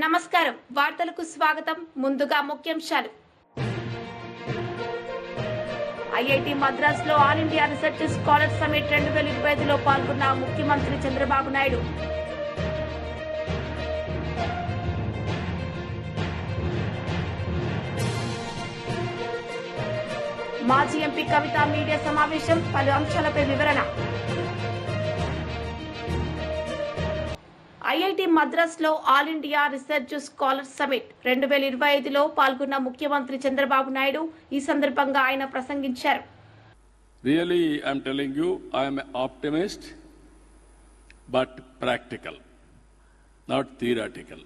నమస్కారం, వార్తలకు స్వాగతం. ముందుగా ముఖ్యాంశాలు. ఐఐటి మద్రాస్ లో all India research scholars summit 2025లో పాల్గొన్న ముఖ్యమంత్రి చంద్రబాబు నాయుడు. మాజీ ఎంపీ కవిత మీడియా సమావేశం, పలు అంశాలపై వివరణ. ఐఐటి మద్రాస్ లో all India research scholars summit 2025లో పాల్గొన్న ముఖ్యమంత్రి చంద్రబాబు నాయుడు. ఈ సందర్భంగా ఆయన ప్రసంగించారు. Really, I'm telling you, I am an optimist, but practical, not theoretical.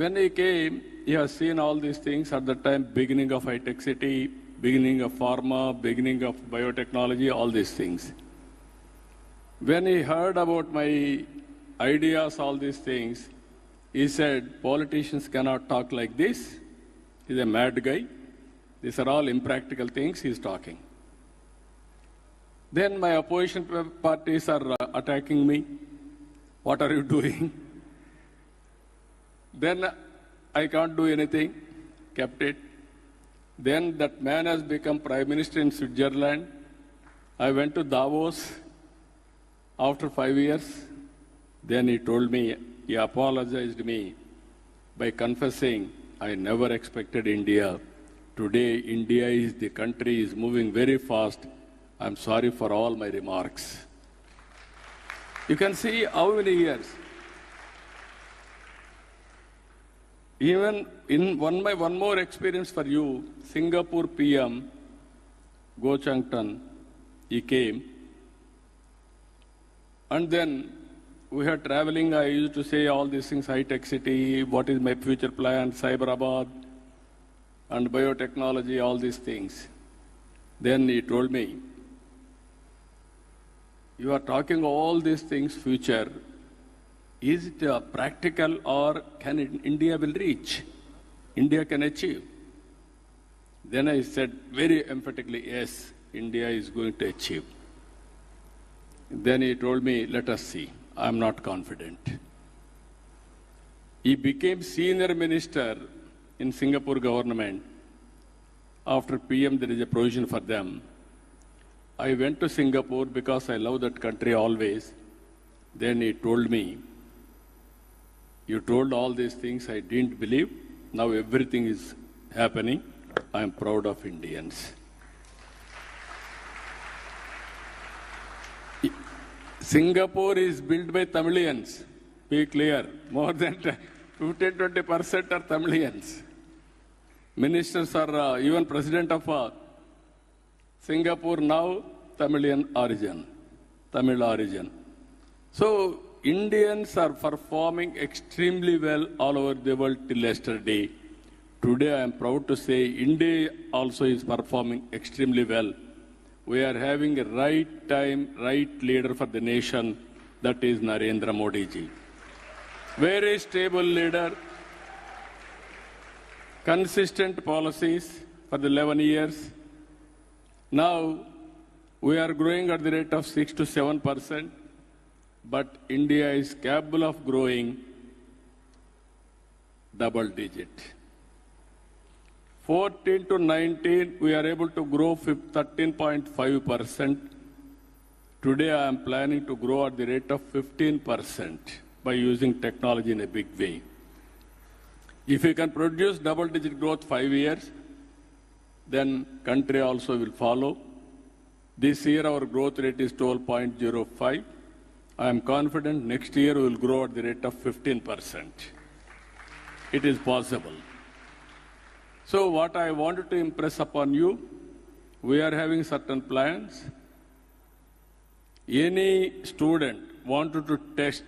When he came, he has seen all these things at the time, beginning of high-tech city, beginning of pharma, beginning of biotechnology, all these things. When he heard about my ideas, all these things, he said, politicians cannot talk like this. He's a mad guy. These are all impractical things he's talking. Then my opposition parties are attacking me. What are you doing? Then I can't do anything. Kept it. Then that man has become Prime Minister in Switzerland. I went to Davos. After 5 years, then he told me, he apologized me by confessing, I never expected India. Today, India is the country is moving very fast. I'm sorry for all my remarks. You can see how many years. Even in one more experience for you, Singapore PM, Goh Chang Tan, he came. And then we are traveling, I used to say all these things, high-tech city, what is my future plan, Cyberabad, and biotechnology, all these things. Then he told me, you are talking all these things, future. Is it practical or can India will reach? India can achieve? Then I said very emphatically, yes, India is going to achieve. Then he told me, let us see. I'm not confident. He became senior minister in Singapore government. After PM, there is a provision for them. I went to Singapore because I love that country always. Then he told me, you told all these things I didn't believe. Now everything is happening. I am proud of Indians. Singapore is built by Tamilians. Be clear. More than 15-20% are Tamilians. Ministers are, even president of Singapore now, Tamil origin. So, Indians are performing extremely well all over the world till yesterday. Today, I am proud to say India also is performing extremely well. We are having a right time, right leader for the nation, that is Narendra Modi ji. Very stable leader, consistent policies for the 11 years. Now, we are growing at the rate of 6 to 7%, but India is capable of growing double digit. 14 to 19, we are able to grow 13.5%. Today, I am planning to grow at the rate of 15% by using technology in a big way. If we can produce double-digit growth 5 years, then country also will follow. This year, our growth rate is 12.05. I am confident next year we will grow at the rate of 15%. It is possible. So what I wanted to impress upon you, we are having certain plans. Any student wanted to test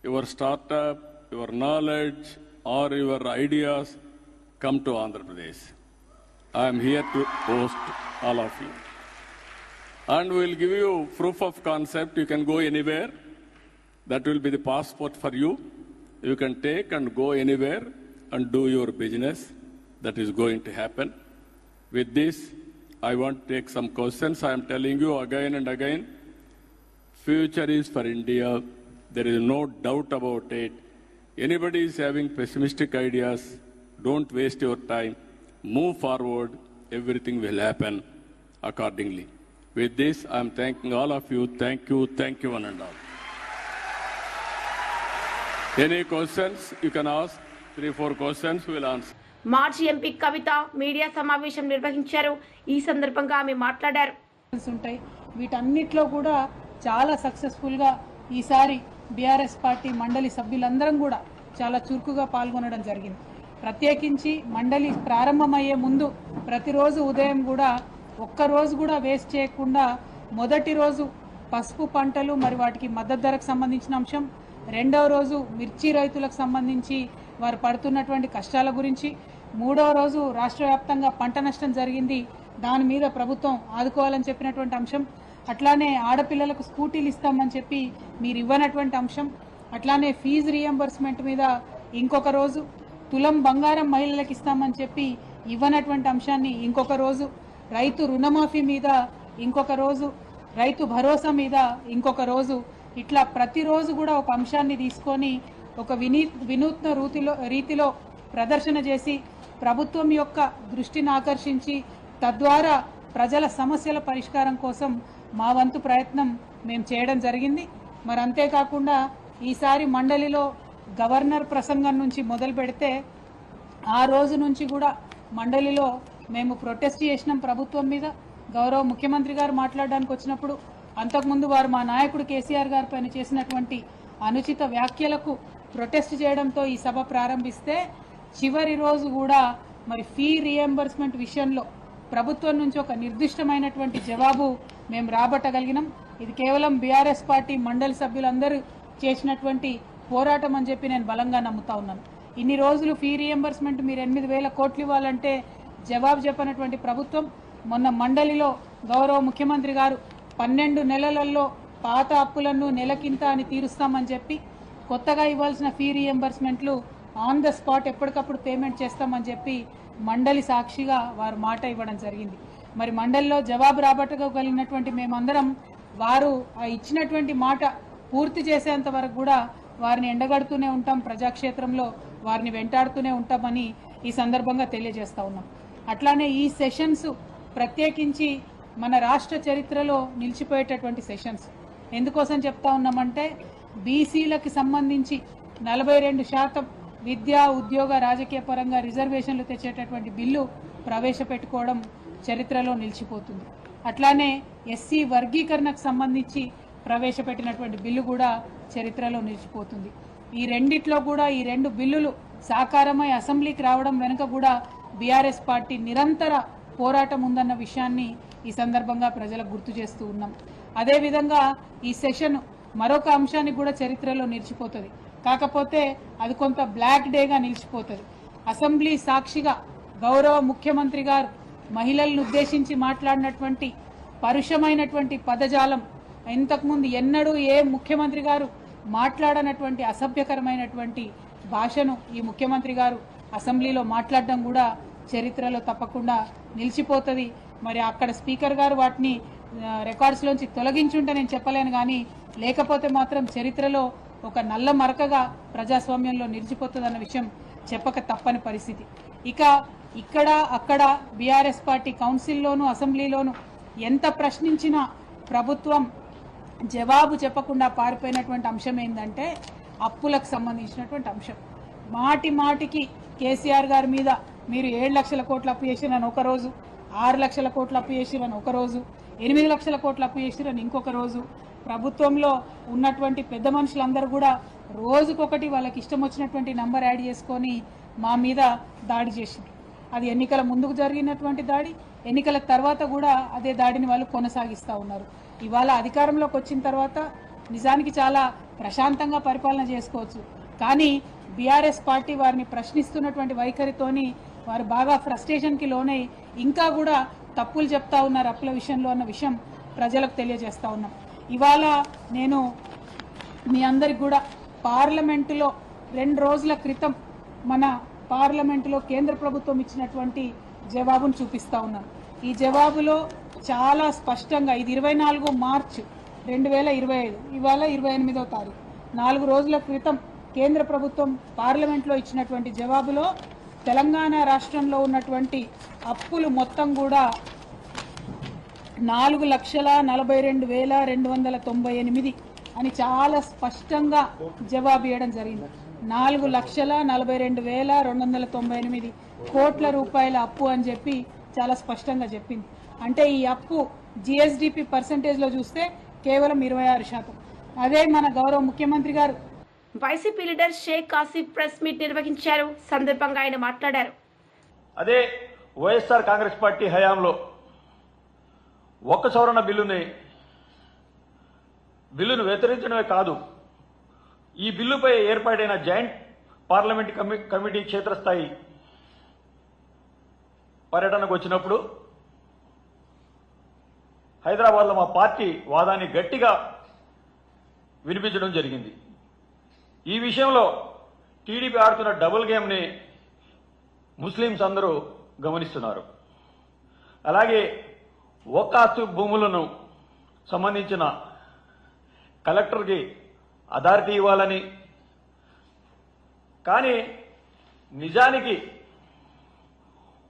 your startup, your knowledge, or your ideas, come to Andhra Pradesh. I am here to host all of you. And we will give you proof of concept. You can go anywhere. That will be the passport for you. You can take and go anywhere and do your business. That is going to happen. With this, I want to take some questions. I am telling you again and again, future is for India. There is no doubt about it. Anybody is having pessimistic ideas, don't waste your time. Move forward. Everything will happen accordingly. With this, I am thanking all of you. Thank you one and all. Any questions you can ask? 3-4 questions we will answer. మాజీ MP కవిత media సమావేశం నిర్వహించారు. ఈ సందర్భంగా ఆమె మాట్లాడారు. ఉంటాయి వీటన్నిటిలో కూడా చాలా సక్సెస్ఫుల్గా ఈసారి బీఆర్ఎస్ పార్టీ మండలి సభ్యులందరం కూడా చాలా చురుకుగా పాల్గొనడం జరిగింది. ప్రత్యేకించి మండలి ప్రారంభమయ్యే ముందు ప్రతిరోజు ఉదయం కూడా ఒక్కరోజు కూడా వేస్ట్ చేయకుండా మొదటి రోజు పసుపు పంటలు మరి వాటికి మద్దతు ధరకు సంబంధించిన అంశం, రెండవ రోజు మిర్చి రైతులకు సంబంధించి వారు పడుతున్నటువంటి కష్టాల గురించి, మూడవ రోజు రాష్ట్ర వ్యాప్తంగా పంట నష్టం జరిగింది, దాని మీద ప్రభుత్వం ఆదుకోవాలని చెప్పినటువంటి అంశం, అట్లానే ఆడపిల్లలకు స్కూటీలు ఇస్తామని చెప్పి మీరు ఇవ్వనటువంటి అంశం, అట్లానే ఫీజు రీఎంబర్స్మెంట్ మీద ఇంకొక రోజు, తులం బంగారం మహిళలకు ఇస్తామని చెప్పి ఇవ్వనటువంటి అంశాన్ని ఇంకొక రోజు, రైతు రుణమాఫీ మీద ఇంకొక రోజు, రైతు భరోసా మీద ఇంకొక రోజు, ఇట్లా ప్రతిరోజు కూడా ఒక అంశాన్ని తీసుకొని ఒక వినూత్న రీతిలో ప్రదర్శన చేసి ప్రభుత్వం యొక్క దృష్టిని ఆకర్షించి తద్వారా ప్రజల సమస్యల పరిష్కారం కోసం మా వంతు ప్రయత్నం మేము చేయడం జరిగింది. మరి అంతేకాకుండా ఈసారి మండలిలో గవర్నర్ ప్రసంగం నుంచి మొదలు పెడితే ఆ రోజు నుంచి కూడా మండలిలో మేము ప్రొటెస్ట్ చేసినాం ప్రభుత్వం మీద. గౌరవ ముఖ్యమంత్రి గారు మాట్లాడడానికి వచ్చినప్పుడు అంతకుముందు వారు మా నాయకుడు కేసీఆర్ గారి పైన చేసినటువంటి అనుచిత వ్యాఖ్యలకు ప్రొటెస్ట్ చేయడంతో ఈ సభ ప్రారంభిస్తే చివరి రోజు కూడా మరి ఫీ రీఎంబర్స్మెంట్ విషయంలో ప్రభుత్వం నుంచి ఒక నిర్దిష్టమైనటువంటి జవాబు మేము రాబట్టగలిగినాం. ఇది కేవలం బీఆర్ఎస్ పార్టీ మండలి సభ్యులందరూ చేసినటువంటి పోరాటం అని చెప్పి నేను బలంగా నమ్ముతా ఉన్నాను. ఇన్ని రోజులు ఫీ రీఎంబర్స్మెంట్ మీరు 8,000 కోట్లు ఇవ్వాలంటే జవాబు చెప్పినటువంటి ప్రభుత్వం మొన్న మండలిలో గౌరవ ముఖ్యమంత్రి గారు 12 నెలలలో పాత అప్పులను నెలకింత అని తీరుస్తామని చెప్పి కొత్తగా ఇవ్వాల్సిన ఫీ రీఎంబర్స్మెంట్లు ఆన్ ద స్పాట్ ఎప్పటికప్పుడు పేమెంట్ చేస్తామని చెప్పి మండలి సాక్షిగా వారు మాట ఇవ్వడం జరిగింది. మరి మండలిలో జవాబు రాబట్టగలిగినటువంటి మేమందరం వారు ఇచ్చినటువంటి మాట పూర్తి చేసేంత వరకు కూడా వారిని ఎండగడుతూనే ఉంటాం, ప్రజాక్షేత్రంలో వారిని వెంటాడుతూనే ఉంటామని ఈ సందర్భంగా తెలియజేస్తా ఉన్నాం. అట్లానే ఈ సెషన్స్ ప్రత్యేకించి మన రాష్ట్ర చరిత్రలో నిలిచిపోయేటటువంటి సెషన్స్. ఎందుకోసం చెప్తా ఉన్నామంటే బీసీలకు సంబంధించి 42% విద్యా ఉద్యోగ రాజకీయ పరంగా రిజర్వేషన్లు తెచ్చేటటువంటి బిల్లు ప్రవేశపెట్టుకోవడం చరిత్రలో నిలిచిపోతుంది. అట్లానే ఎస్సీ వర్గీకరణకు సంబంధించి ప్రవేశపెట్టినటువంటి బిల్లు కూడా చరిత్రలో నిలిచిపోతుంది. ఈ రెండిట్లో కూడా ఈ 2 బిల్లులు సాకారమై అసెంబ్లీకి రావడం వెనుక కూడా బీఆర్ఎస్ పార్టీ నిరంతర పోరాటం ఉందన్న విషయాన్ని ఈ సందర్భంగా ప్రజలకు గుర్తు చేస్తూ ఉన్నాం. అదేవిధంగా ఈ సెషన్ మరొక అంశానికి కూడా చరిత్రలో నిలిచిపోతుంది. కాకపోతే అది కొంత బ్లాక్ డేగా నిలిచిపోతుంది. అసెంబ్లీ సాక్షిగా గౌరవ ముఖ్యమంత్రి గారు మహిళలను ఉద్దేశించి మాట్లాడినటువంటి పరుషమైనటువంటి పదజాలం ఇంతకుముందు ఎన్నడూ ఏ ముఖ్యమంత్రి గారు మాట్లాడనటువంటి అసభ్యకరమైనటువంటి భాషను ఈ ముఖ్యమంత్రి గారు అసెంబ్లీలో మాట్లాడడం కూడా చరిత్రలో తప్పకుండా నిలిచిపోతుంది. మరి అక్కడ స్పీకర్ గారు వాటిని రికార్డ్స్లోంచి తొలగించుంటే నేను చెప్పలేను, కానీ లేకపోతే మాత్రం చరిత్రలో ఒక నల్ల మరకగా ప్రజాస్వామ్యంలో నిలిచిపోతుందన్న విషయం చెప్పక తప్పని పరిస్థితి. ఇక ఇక్కడ అక్కడ బీఆర్ఎస్ పార్టీ కౌన్సిల్లోనూ అసెంబ్లీలోనూ ఎంత ప్రశ్నించినా ప్రభుత్వం జవాబు చెప్పకుండా పారిపోయినటువంటి అంశం ఏంటంటే అప్పులకు సంబంధించినటువంటి అంశం. మాటి మాటికి కేసీఆర్ గారి మీద మీరు 7 లక్షల కోట్లు అప్పు చేసిరని ఒకరోజు, 6 లక్షల కోట్లు అప్పు చేసిరని ఒకరోజు, 8 లక్షల కోట్లు అప్పు చేసిరని ఇంకొక రోజు, ప్రభుత్వంలో ఉన్నటువంటి పెద్ద మనుషులందరూ కూడా రోజుకొకటి వాళ్ళకి ఇష్టం వచ్చినటువంటి నంబర్ యాడ్ చేసుకొని మా మీద దాడి చేసింది. అది ఎన్నికల ముందుకు జరిగినటువంటి దాడి, ఎన్నికల తర్వాత కూడా అదే దాడిని వాళ్ళు కొనసాగిస్తూ ఉన్నారు. ఇవాళ అధికారంలోకి వచ్చిన తర్వాత నిజానికి చాలా ప్రశాంతంగా పరిపాలన చేసుకోవచ్చు, కానీ బీఆర్ఎస్ పార్టీ వారిని ప్రశ్నిస్తున్నటువంటి వైఖరితోని వారు బాగా ఫ్రస్ట్రేషన్కి లోనై ఇంకా కూడా తప్పులు చెప్తా ఉన్నారు అప్పుల విషయంలో అన్న విషయం ప్రజలకు తెలియజేస్తా ఉన్నాం. ఇవాళ నేను మీ అందరికి కూడా పార్లమెంటులో 2 రోజుల క్రితం మన పార్లమెంటులో కేంద్ర ప్రభుత్వం ఇచ్చినటువంటి జవాబును చూపిస్తా ఉన్నాను. ఈ జవాబులో చాలా స్పష్టంగా ఇది 24 మార్చి 2025, ఇవాళ 28వ తారీఖు, 4 రోజుల క్రితం కేంద్ర ప్రభుత్వం పార్లమెంట్లో ఇచ్చినటువంటి జవాబులో తెలంగాణ రాష్ట్రంలో ఉన్నటువంటి అప్పులు మొత్తం కూడా 4,42,298 అని చాలా స్పష్టంగా జవాబు ఇవ్వడం జరిగింది. 4,42,298 కోట్ల రూపాయల అప్పు అని చెప్పి చాలా స్పష్టంగా చెప్పింది. అంటే ఈ అప్పు జిఎస్డిపి పర్సెంటేజ్ లో చూస్తే కేవలం 26%. అదే మన గౌరవ ముఖ్యమంత్రి గారు YCP leader Sheikh Asif press meet నిర్వహించారు. సందర్భంగా ఆయన మాట్లాడారు. అదే వైఎస్ఆర్ కాంగ్రెస్ పార్టీ హయాంలో ఒక్క సవరణ బిల్లును వ్యతిరేకించడమే కాదు, ఈ బిల్లుపై ఏర్పాటైన జాయింట్ పార్లమెంట్ కమిటీ క్షేత్రస్థాయి పర్యటనకు వచ్చినప్పుడు హైదరాబాద్లో మా పార్టీ వాదాన్ని గట్టిగా వినిపించడం జరిగింది. ఈ విషయంలో టీడీపీ ఆడుతున్న డబుల్ గేమ్ని ముస్లింస్ అందరూ గమనిస్తున్నారు. అలాగే వకాఫ్ భూములను సంబంధించిన కలెక్టర్కి అథారిటీ ఇవ్వాలని, కానీ నిజానికి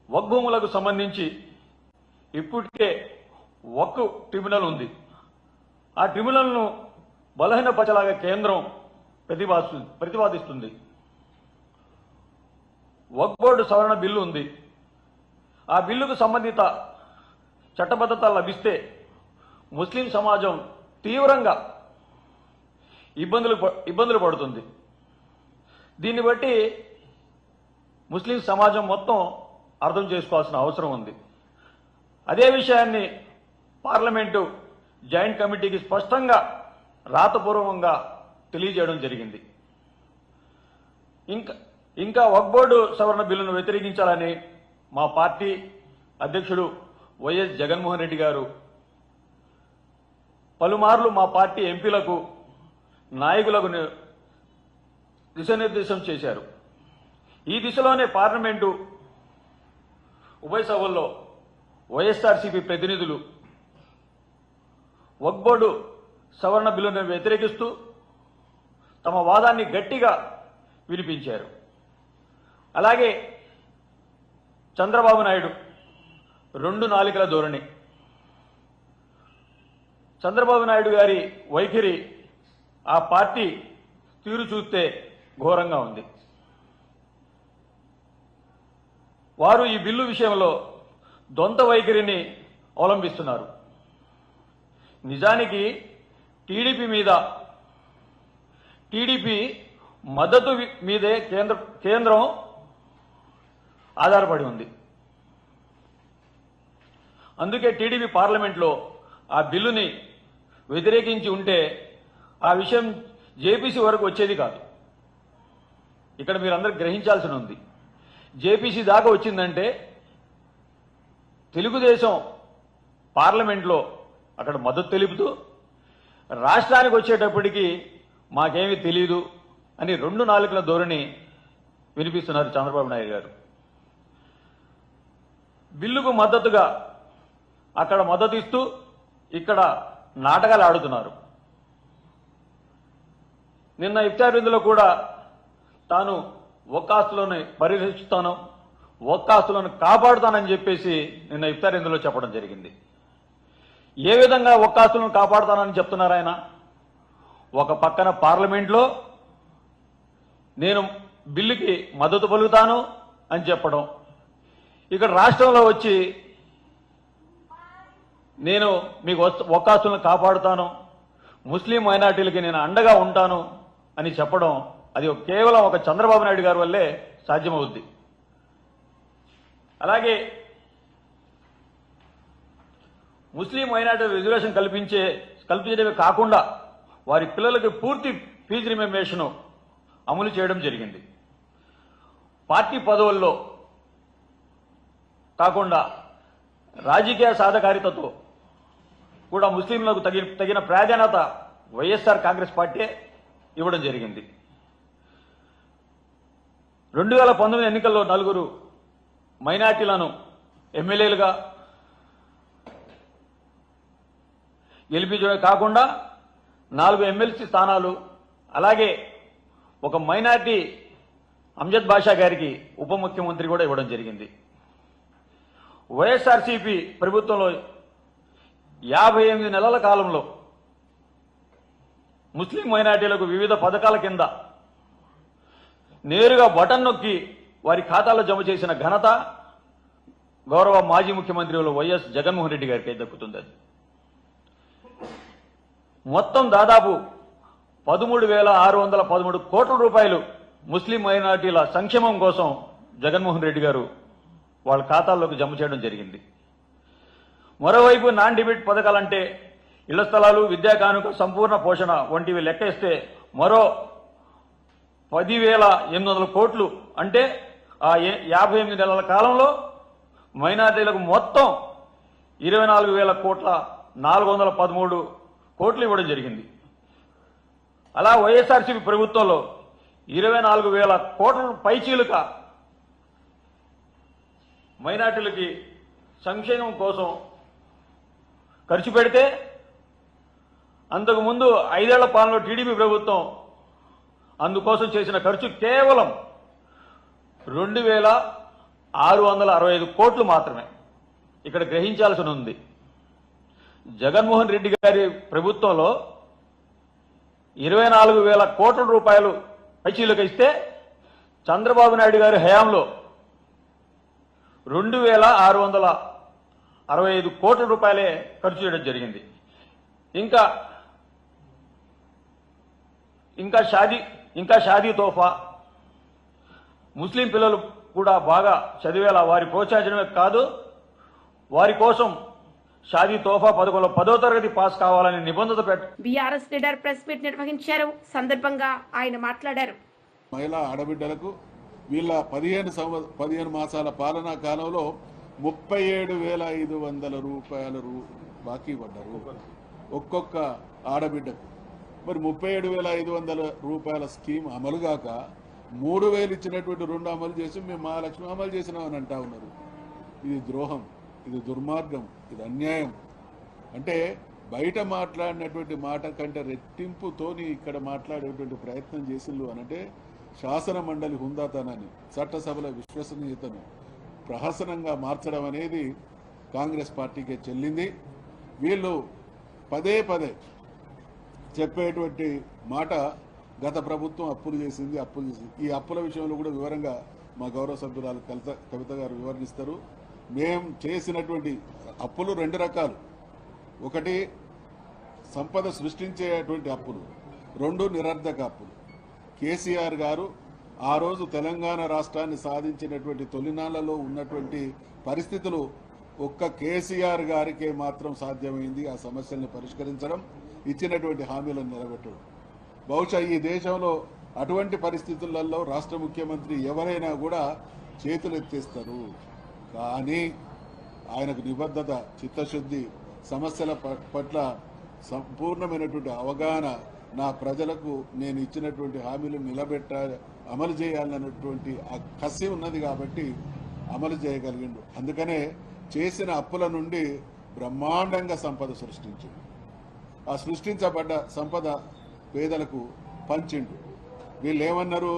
వక్ఫ్ భూములకు సంబంధించి ఇప్పటికే వక్ఫ్ ట్రిబ్యునల్ ఉంది. ఆ ట్రిబ్యునల్ను బలహీనపరచలాగా కేంద్రం ప్రతిపాదిస్తుంది. వక్ఫ్ బోర్డు సవరణ బిల్లు ఉంది. ఆ బిల్లుకు సంబంధిత చట్టబద్ధత లభిస్తే ముస్లిం సమాజం తీవ్రంగా ఇబ్బందులు పడుతుంది. దీన్ని బట్టి ముస్లిం సమాజం మొత్తం అర్థం చేసుకోవాల్సిన అవసరం ఉంది. అదే విషయాన్ని పార్లమెంటు జాయింట్ కమిటీకి స్పష్టంగా రాతపూర్వకంగా తెలియజేయడం జరిగింది. ఇంకా వక్ఫ్ బోర్డు సవరణ బిల్లును వ్యతిరేకించాలని మా పార్టీ అధ్యక్షుడు వైఎస్ జగన్మోహన్ రెడ్డి గారు పలుమార్లు మా పార్టీ ఎంపీలకు, నాయకులకు దిశానిర్దేశం చేశారు. ఈ దిశలోనే పార్లమెంటు ఉభయ సభల్లో వైఎస్ఆర్సీపీ ప్రతినిధులు వక్ఫ్ బోర్డు సవరణ బిల్లును వ్యతిరేకిస్తూ తమ వాదాన్ని గట్టిగా వినిపించారు. అలాగే చంద్రబాబు నాయుడు 2 నాలుకల ధోరణి, చంద్రబాబు నాయుడు గారి వైఖరి, ఆ పార్టీ తీరు చూస్తే ఘోరంగా ఉంది. వారు ఈ బిల్లు విషయంలో దొంత వైఖరిని అవలంబిస్తున్నారు. నిజానికి టీడీపీ మద్దతు మీదే కేంద్రం ఆధారపడి ఉంది. అందుకే టీడీపీ పార్లమెంట్లో ఆ బిల్లుని వ్యతిరేకించి ఉంటే ఆ విషయం జేపీసీ వరకు వచ్చేది కాదు. ఇక్కడ మీరందరూ గ్రహించాల్సి ఉంది. జేపీసీ దాకా వచ్చిందంటే తెలుగుదేశం పార్లమెంట్లో అక్కడ మద్దతు తెలుపుతూ రాష్ట్రానికి వచ్చేటప్పటికి మాకేమీ తెలియదు అని 2 నాలుకల ధోరణి వినిపిస్తున్నారు చంద్రబాబు నాయుడు గారు. బిల్లుకు మద్దతుగా అక్కడ మద్దతు ఇస్తూ ఇక్కడ నాటకాలు ఆడుతున్నారు. నిన్న ఇఫ్తార్ విందులో కూడా తాను వక్కాస్తులను పరిరక్షిస్తాను, వక్కాస్తులను కాపాడుతానని చెప్పేసి నిన్న ఇఫ్తార్ విందులో చెప్పడం జరిగింది. ఏ విధంగా వక్కాస్తులను కాపాడుతానని చెప్తున్నారు ఆయన? ఒక పక్కన పార్లమెంట్లో నేను బిల్లుకి మద్దతు పలుకుతాను అని చెప్పడం, ఇక్కడ రాష్ట్రంలో వచ్చి నేను మీకు వక్కాస్తులను కాపాడుతాను, ముస్లిం మైనార్టీలకి నేను అండగా ఉంటాను అని చెప్పడం, అది కేవలం ఒక చంద్రబాబు నాయుడు గారి వల్లే సాధ్యమవుద్ది. అలాగే ముస్లిం మైనార్టీ రిజర్వేషన్ కల్పించడమే కాకుండా వారి పిల్లలకి పూర్తి ఫీజు రిమెంబర్షన్ అమలు చేయడం జరిగింది. పార్టీ పదవుల్లో కాకుండా రాజకీయ సాధకారితతో కూడా ముస్లింలకు తగిన ప్రాధాన్యత వైఎస్ఆర్ కాంగ్రెస్ పార్టీ ఇవ్వడం జరిగింది. 2019 ఎన్నికల్లో 4 మైనార్టీలను ఎమ్మెల్యేలుగా గెలిపించడమే కాకుండా 4 ఎమ్మెల్సీ స్థానాలు, అలాగే ఒక మైనార్టీ అమ్జద్ బాషా గారికి ఉప ముఖ్యమంత్రి కూడా ఇవ్వడం జరిగింది. వైఎస్ఆర్సీపీ ప్రభుత్వంలో 58 నెలల కాలంలో ముస్లిం మైనార్టీలకు వివిధ పథకాల కింద నేరుగా బటన్ నొక్కి వారి ఖాతాలో జమ చేసిన ఘనత గౌరవ మాజీ ముఖ్యమంత్రి వైఎస్ జగన్మోహన్ రెడ్డి గారికి దక్కుతుంది. మొత్తం దాదాపు 13,613 కోట్ల రూపాయలు ముస్లిం మైనార్టీల సంక్షేమం కోసం జగన్మోహన్ రెడ్డి గారు వాళ్ళ ఖాతాల్లోకి జమ చేయడం జరిగింది. మరోవైపు నాన్ డిబిట్ పథకాలంటే ఇళ్ల స్థలాలు, విద్యా కానుక, సంపూర్ణ పోషణ వంటివి లెక్కేస్తే మరో 10,800 కోట్లు, అంటే ఆ 58 నెలల కాలంలో మైనార్టీలకు మొత్తం 24,413 కోట్లు ఇవ్వడం జరిగింది. అలా వైఎస్ఆర్సీపీ ప్రభుత్వంలో 24,000 కోట్ల పైచీలుక మైనార్టీలకి సంక్షేమం కోసం ఖర్చు పెడితే, అంతకుముందు 5 ఏళ్ల పాలనలో టీడీపీ ప్రభుత్వం అందుకోసం చేసిన ఖర్చు కేవలం 2,665 కోట్లు మాత్రమే. ఇక్కడ గ్రహించాల్సి ఉంది, జగన్మోహన్ రెడ్డి గారి ప్రభుత్వంలో 24,000 కోట్ల రూపాయలు పైచీలకు ఇస్తే చంద్రబాబు నాయుడు గారి హయాంలో 2,665 కోట్ల రూపాయలే ఖర్చు చేయడం జరిగింది. ఇంకా షాదీ తోఫా, ముస్లిం పిల్లలు కూడా బాగా చదివేలా వారి ప్రోత్సహించడమే కాదు, వారి కోసం షాదీ తోఫా పథకంలో 10వ తరగతి పాస్ కావాలని నిబంధన బీఆర్ఎస్ లీడర్ ప్రెస్ మీట్ నిర్వహించారు. సందర్భంగా ఆయన మాట్లాడారు. మహిళా ఆడబిడ్డలకు వీళ్ళ 15 మాసాల పాలనా కాలంలో 37,500 రూపాయలు బాకీ పడ్డారు ఒక్కొక్క ఆడబిడ్డకు. మరి 37,500 రూపాయల స్కీమ్ అమలుగాక 3,000 ఇచ్చినటువంటి 2 అమలు చేసి మేము మహాలక్ష్మి అమలు చేసినామని అంటా ఉన్నారు. ఇది ద్రోహం, ఇది దుర్మార్గం, ఇది అన్యాయం. అంటే బయట మాట్లాడినటువంటి మాట కంటే రెట్టింపుతోని ఇక్కడ మాట్లాడేటువంటి ప్రయత్నం చేసిండ్రు అనంటే శాసన మండలి హుందాతనాన్ని, చట్టసభల విశ్వసనీయతను ప్రహసనంగా మార్చడం అనేది కాంగ్రెస్ పార్టీకే చెల్లింది. వీళ్ళు పదే చెప్పేటువంటి మాట గత ప్రభుత్వం అప్పులు చేసింది. ఈ అప్పుల విషయంలో కూడా వివరంగా మా గౌరవ సభ్యురాలు కవిత గారు వివరణిస్తారు. మేము చేసినటువంటి అప్పులు 2 రకాలు. ఒకటి సంపద సృష్టించేటువంటి అప్పులు, 2 నిరర్ధక అప్పులు. కేసీఆర్ గారు ఆ రోజు తెలంగాణ రాష్ట్రాన్ని సాధించినటువంటి తొలినాళ్లలో ఉన్నటువంటి పరిస్థితులు ఒక్క కేసీఆర్ గారికే మాత్రం సాధ్యమైంది ఆ సమస్యల్ని పరిష్కరించడం, ఇచ్చినటువంటి హామీలను నిలబెట్టడం. బహుశా ఈ దేశంలో అటువంటి పరిస్థితులలో రాష్ట్ర ముఖ్యమంత్రి ఎవరైనా కూడా చేతులు ఎత్తేస్తారు. కానీ ఆయనకు నిబద్ధత, చిత్తశుద్ధి, సమస్యల పట్ల సంపూర్ణమైనటువంటి అవగాహన, నా ప్రజలకు నేను ఇచ్చినటువంటి హామీలను అమలు చేయాలన్నటువంటి ఆ కసి ఉన్నది కాబట్టి అమలు చేయగలిగిండు. అందుకనే చేసిన అప్పుల నుండి బ్రహ్మాండంగా సంపద సృష్టించిండు. ఆ సృష్టించబడ్డ సంపద పేదలకు పంచిండు. వీళ్ళు ఏమన్నారు?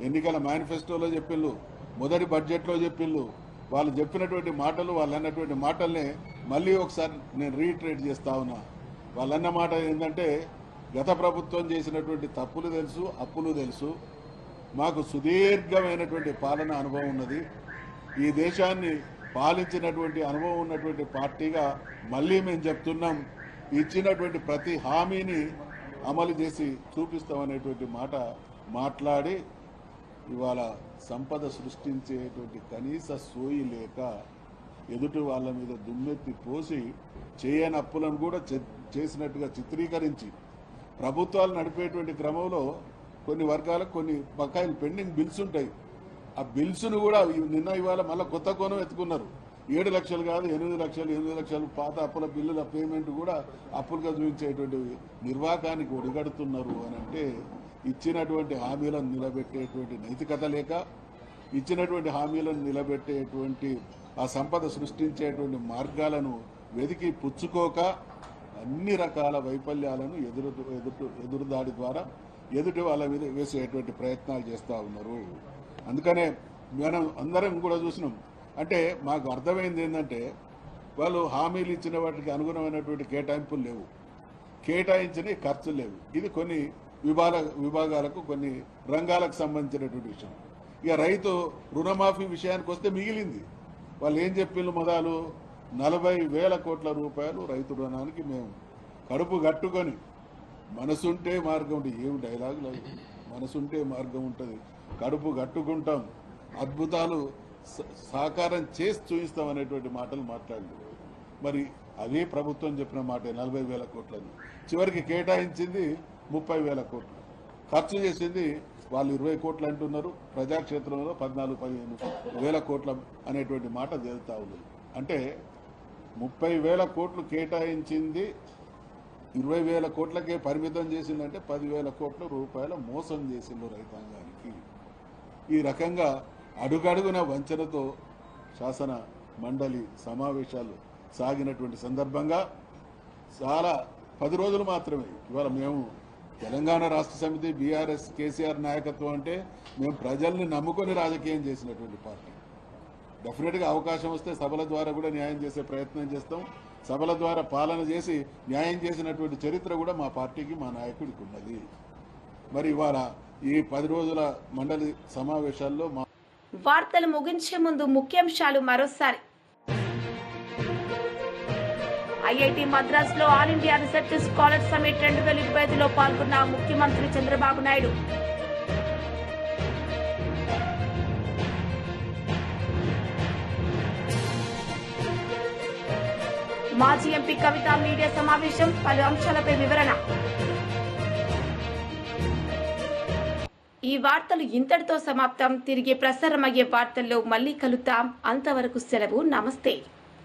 ఎన్నికల మేనిఫెస్టోలో చెప్పిండ్రు, మొదటి బడ్జెట్లో చెప్పిండ్రు. వాళ్ళు చెప్పినటువంటి మాటలు, వాళ్ళు అన్నటువంటి మాటల్ని మళ్ళీ ఒకసారి నేను రీట్రేట్ చేస్తా ఉన్నా. వాళ్ళన్న మాట ఏంటంటే, గత ప్రభుత్వం చేసినటువంటి తప్పులు తెలుసు, అప్పులు తెలుసు, మాకు సుదీర్ఘమైనటువంటి పాలన అనుభవం ఉన్నది, ఈ దేశాన్ని పాలించినటువంటి అనుభవం ఉన్నటువంటి పార్టీగా మళ్ళీ మేము చెప్తున్నాం, ఇచ్చినటువంటి ప్రతి హామీని అమలు చేసి చూపిస్తామనేటువంటి మాట మాట్లాడి ఇవాళ సంపద సృష్టించేటువంటి కనీస సోయి లేక ఎదుటి వాళ్ళ మీద దుమ్మెత్తి పోసి చేయని అప్పులను కూడా చేసినట్టుగా చిత్రీకరించి ప్రభుత్వాలు నడిపేటువంటి క్రమంలో కొన్ని వర్గాలకు కొన్ని బకాయిలు పెండింగ్ బిల్స్ ఉంటాయి. ఆ బిల్స్ను కూడా నిన్న ఇవాళ మళ్ళీ కొత్త కోణం ఎత్తుకున్నారు. 7 లక్షలు కాదు 8 లక్షలు పాత అప్పుల బిల్లుల పేమెంట్ కూడా అప్పులుగా చూపించేటువంటి నిర్వాకానికి ఒడిగడుతున్నారు అని అంటే ఇచ్చినటువంటి హామీలను నిలబెట్టేటువంటి నైతికత లేక, ఇచ్చినటువంటి హామీలను నిలబెట్టేటువంటి ఆ సంపద సృష్టించేటువంటి మార్గాలను వెతికి పుచ్చుకోక అన్ని రకాల వైఫల్యాలను ఎదురుదాడి ద్వారా ఎదుటి వాళ్ళ మీద వేసేటువంటి ప్రయత్నాలు చేస్తూ ఉన్నారు. అందుకనే మనం అందరం కూడా చూసినాం. అంటే మాకు అర్థమైంది ఏంటంటే వాళ్ళు హామీలు ఇచ్చిన వాటికి అనుగుణమైనటువంటి కేటాయింపులు లేవు, కేటాయించిన ఖర్చులు లేవు. ఇది కొన్ని విభాగాలకు కొన్ని రంగాలకు సంబంధించినటువంటి విషయం. ఇక రైతు రుణమాఫీ విషయానికి వస్తే మిగిలింది. వాళ్ళు ఏం చెప్పిండ్రు మొదలు 40,000 కోట్ల రూపాయలు రైతు రుణానికి మేము కడుపు కట్టుకొని మనసుంటే మార్గం ఉంటుంది. ఏమి డైలాగులు, మనసుంటే మార్గం ఉంటుంది, కడుపు కట్టుకుంటాం, అద్భుతాలు సాకారం చేసి చూపిస్తాం అనేటువంటి మాటలు మాట్లాడింది. మరి అదే ప్రభుత్వం చెప్పిన మాట 40,000 కోట్లని చివరికి కేటాయించింది 30,000 కోట్లు, ఖర్చు చేసింది వాళ్ళు 20 కోట్లు అంటున్నారు. ప్రజాక్షేత్రంలో 14-15,000 కోట్ల అనేటువంటి మాట తేలుతా ఉంది. అంటే 30,000 కోట్లు కేటాయించింది 20,000 కోట్లకే పరిమితం చేసిందంటే 10,000 కోట్ల రూపాయల మోసం చేసిండు రైతాంగానికి. ఈ రకంగా అడుగడుగున వంచనతో శాసన మండలి సమావేశాలు సాగినటువంటి సందర్భంగా చాలా 10 రోజులు మాత్రమే ఇవాళ మేము తెలంగాణ రాష్ట్ర సమితి బీఆర్ఎస్ కేసీఆర్ నాయకత్వం అంటే మేము ప్రజల్ని నమ్ముకొని రాజకీయం చేసినటువంటి పార్టీ. డెఫినెట్గా అవకాశం వస్తే సభల ద్వారా కూడా న్యాయం చేసే ప్రయత్నం చేస్తాం. సభల ద్వారా పాలన చేసి న్యాయం చేసినటువంటి చరిత్ర కూడా మా పార్టీకి, మా నాయకుడికి ఉన్నది. మరి ఇవాళ ఈ 10 రోజుల మండలి సమావేశాల్లో వార్తలు ముగించే ముందు ముఖ్యాంశాలు మరోసారి. ఐఐటి మద్రాస్ లో all India research scholar summit 2025లో పాల్గొన్న ముఖ్యమంత్రి చంద్రబాబు నాయుడు. మాజీ ఎంపీ కవిత మీడియా సమావేశం, పలు అంశాలపై వివరణ. ఈ వార్తలు ఇంతటితో సమాప్తం. తిరిగి ప్రసారమయ్యే వార్తల్లో మళ్ళీ కలుద్దాం. అంతవరకు సెలవు. నమస్తే.